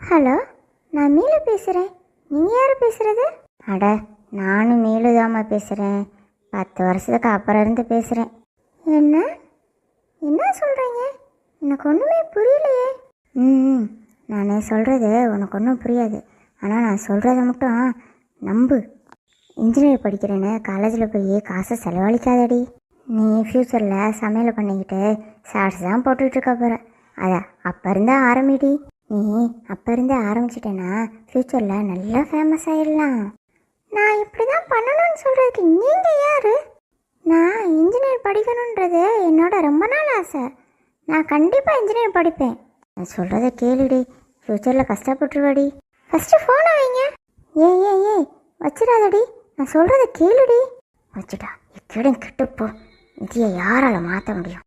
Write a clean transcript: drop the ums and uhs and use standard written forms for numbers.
Hello, நான் meal பேசுகிறேன். நீங்கள் யார் பேசுகிறது? அட, நானும் மீலு தாம்மா பேசுகிறேன். 10 வருஷத்துக்கு அப்புறம் இருந்து பேசுகிறேன். என்ன என்ன சொல்கிறீங்க? எனக்கு ஒன்றுமே புரியலையே. நான் சொல்கிறது உனக்கு ஒன்றும் புரியாது. ஆனால் நான் சொல்கிறத மட்டும் நம்பு. இன்ஜினியர் படிக்கிறேன்னு காலேஜில் போய் காசை செலவழிக்காதடி. நீ ஃப்யூச்சரில் சமையல் பண்ணிக்கிட்டு ஷார்ட்ஸ் தான் போட்டுட்ருக்க போகிற. அதை அப்போ இருந்தால் ஆரம்பிடி. நீ அப்போ இருந்தே ஆரம்பிச்சிட்டேன்னா ஃப்யூச்சரில் நல்லா ஃபேமஸ் ஆகிடலாம். நான் இப்படி தான் பண்ணணும்னு சொல்கிறதுக்கு நீங்கள் யார்? நான் இன்ஜினியர் படிக்கணுன்றது என்னோட ரொம்ப நாள் ஆசை. நான் கண்டிப்பாக இன்ஜினியர் படிப்பேன். நான் சொல்கிறத கேளுடி, ஃப்யூச்சரில் கஷ்டப்பட்டுருவாடி. ஃபஸ்ட்டு ஃபோனை வைங்க. ஏ வச்சிடாதடி, நான் சொல்கிறத கேளுடி. வச்சுட்டா எக்கேடும் கெட்டுப்போ. இதையை யாரால் மாற்ற முடியும்?